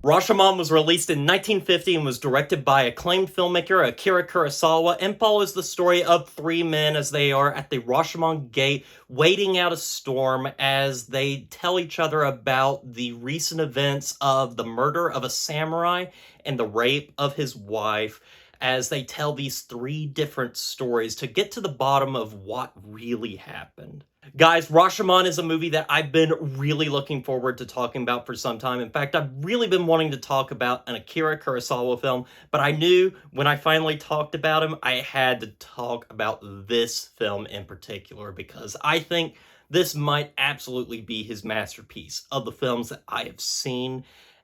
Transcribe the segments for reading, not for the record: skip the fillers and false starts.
Rashomon was released in 1950 and was directed by acclaimed filmmaker Akira Kurosawa and follows the story of three men as they are at the Rashomon Gate waiting out a storm as they tell each other about the recent events of the murder of a samurai and the rape of his wife, as they tell these three different stories to get to the bottom of what really happened. Guys, Rashomon is a movie that I've been really looking forward to talking about for some time. In fact, I've really been wanting to talk about an Akira Kurosawa film, but I knew when I finally talked about him, I had to talk about this film in particular because I think this might absolutely be his masterpiece of the films that I have seen.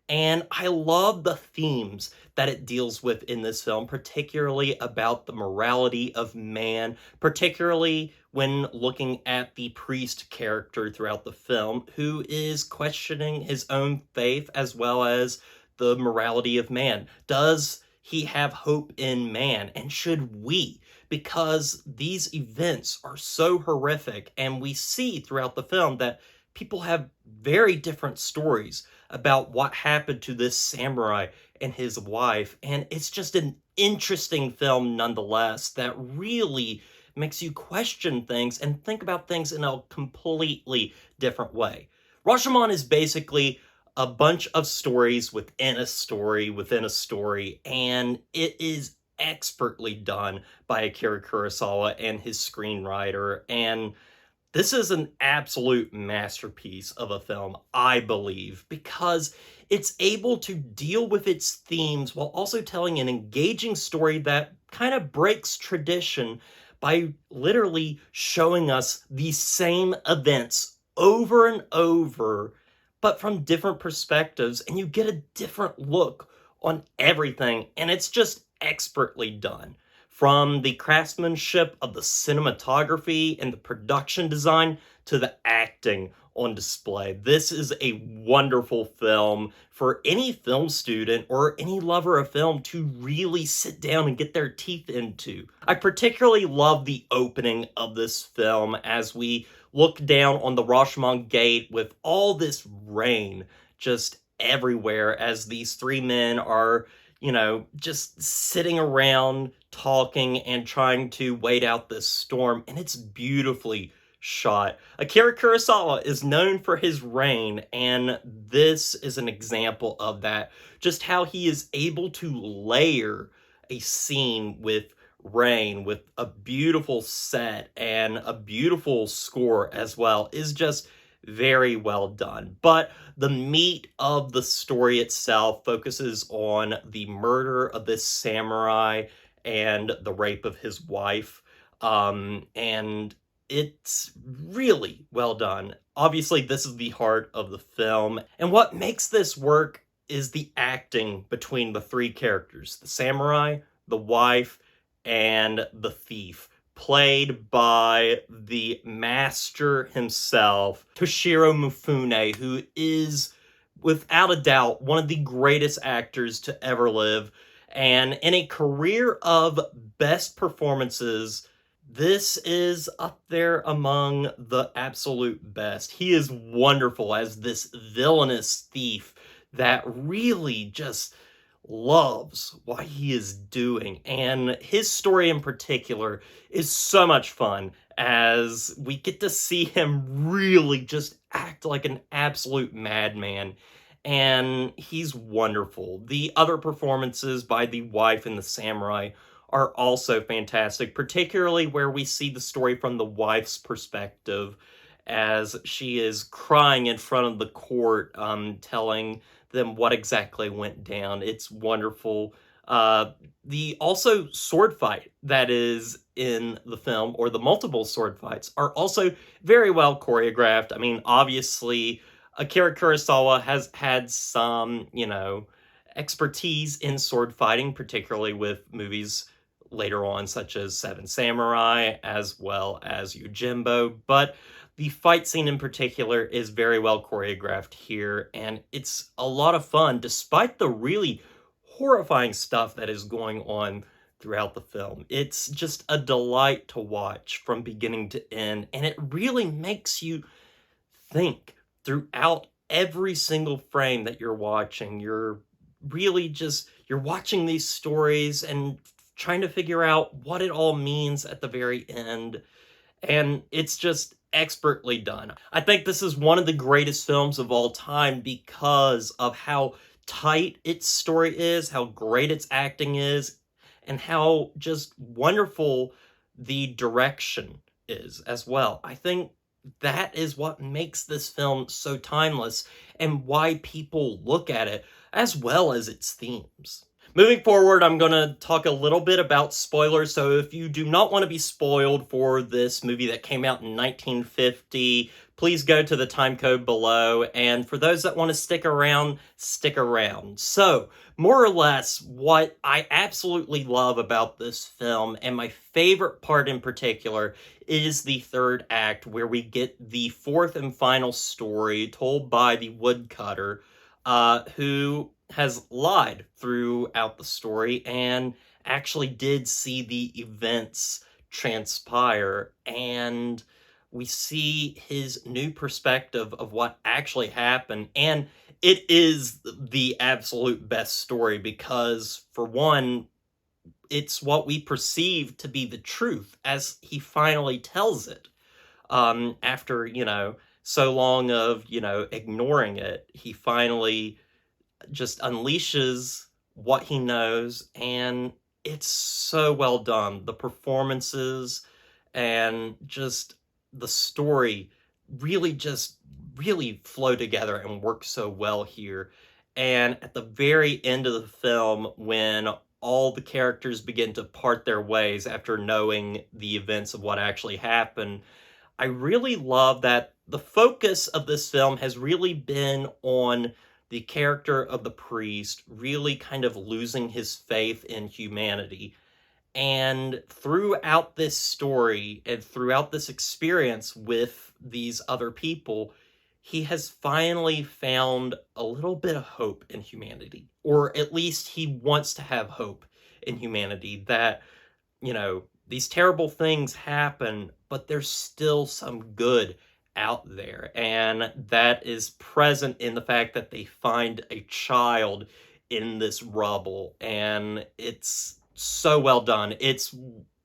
And I love the themes that it deals with in this film, particularly about the morality of man, particularly when looking at the priest character throughout the film, who is questioning his own faith as well as the morality of man. Does he have hope in man? And should we? Because these events are so horrific, and we see throughout the film that people have very different stories about what happened to this samurai and his wife, and it's just an interesting film nonetheless that really makes you question things and think about things in a completely different way. Rashomon is basically a bunch of stories within a story within a story, and it is expertly done by Akira Kurosawa and his screenwriter, and this is an absolute masterpiece of a film, I believe, because it's able to deal with its themes while also telling an engaging story that kind of breaks tradition by literally showing us these same events over and over, but from different perspectives, and you get a different look on everything, and it's just expertly done. From the craftsmanship of the cinematography and the production design to the acting on display. This is a wonderful film for any film student or any lover of film to really sit down and get their teeth into. I particularly love the opening of this film as we look down on the Rashomon Gate with all this rain just everywhere as these three men are, just sitting around talking and trying to wait out this storm, and it's beautifully shot. Akira Kurosawa is known for his rain, and this is an example of that. Just how he is able to layer a scene with rain, with a beautiful set and a beautiful score as well, is just very well done. But the meat of the story itself focuses on the murder of this samurai and the rape of his wife. And it's really well done. Obviously, this is the heart of the film. And what makes this work is the acting between the three characters, the samurai, the wife, and the thief, played by the master himself, Toshiro Mifune, who is, without a doubt, one of the greatest actors to ever live. And in a career of best performances, this is up there among the absolute best. He is wonderful as this villainous thief that really just loves what he is doing, and his story in particular is so much fun as we get to see him really just act like an absolute madman, and he's wonderful. The other performances by the wife and the samurai are also fantastic, particularly where we see the story from the wife's perspective as she is crying in front of the court, telling them what exactly went down. It's wonderful. The also sword fight that is in the film, or the multiple sword fights, are also very well choreographed. I mean, obviously, Akira Kurosawa has had some, expertise in sword fighting, particularly with movies later on, such as Seven Samurai, as well as Yojimbo, but the fight scene in particular is very well choreographed here, and it's a lot of fun, despite the really horrifying stuff that is going on throughout the film. It's just a delight to watch from beginning to end, and it really makes you think throughout every single frame that you're watching. You're really just, you're watching these stories and trying to figure out what it all means at the very end. And it's just expertly done. I think this is one of the greatest films of all time because of how tight its story is, how great its acting is, and how just wonderful the direction is as well. I think that is what makes this film so timeless and why people look at it, as well as its themes. Moving forward, I'm going to talk a little bit about spoilers, so if you do not want to be spoiled for this movie that came out in 1950, please go to the time code below, and for those that want to stick around, stick around. So, more or less, what I absolutely love about this film, and my favorite part in particular, is the third act, where we get the fourth and final story told by the woodcutter, who has lied throughout the story and actually did see the events transpire, and we see his new perspective of what actually happened. And it is the absolute best story because, for one, it's what we perceive to be the truth as he finally tells it. After, so long of, ignoring it, he finally just unleashes what he knows, and it's so well done. The performances and just the story really flow together and work so well here. And at the very end of the film, when all the characters begin to part their ways after knowing the events of what actually happened, I really love that the focus of this film has really been on the character of the priest really kind of losing his faith in humanity. And throughout this story and throughout this experience with these other people, he has finally found a little bit of hope in humanity. Or at least he wants to have hope in humanity that, these terrible things happen, but there's still some good out there. And that is present in the fact that they find a child in this rubble. And it's so well done. It's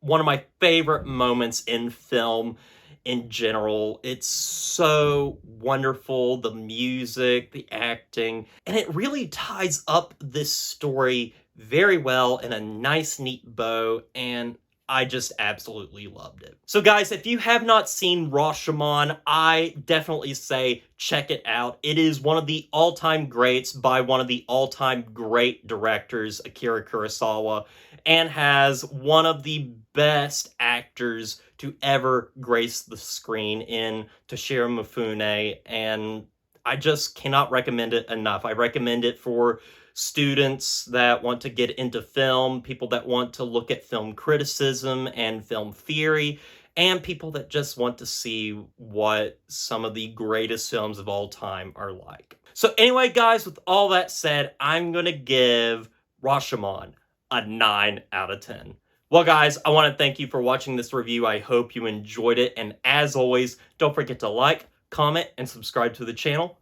one of my favorite moments in film in general. It's so wonderful. The music, the acting, and it really ties up this story very well in a nice, neat bow. And I just absolutely loved it. So guys, if you have not seen Rashomon, I definitely say check it out. It is one of the all-time greats by one of the all-time great directors, Akira Kurosawa, and has one of the best actors to ever grace the screen in Toshiro Mifune, and I just cannot recommend it enough. I recommend it for students that want to get into film, people that want to look at film criticism and film theory, and people that just want to see what some of the greatest films of all time are like. So anyway, guys, with all that said, I'm going to give Rashomon a 9 out of 10. Well, guys, I want to thank you for watching this review. I hope you enjoyed it. And as always, don't forget to like, comment, and subscribe to the channel.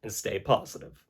And stay positive.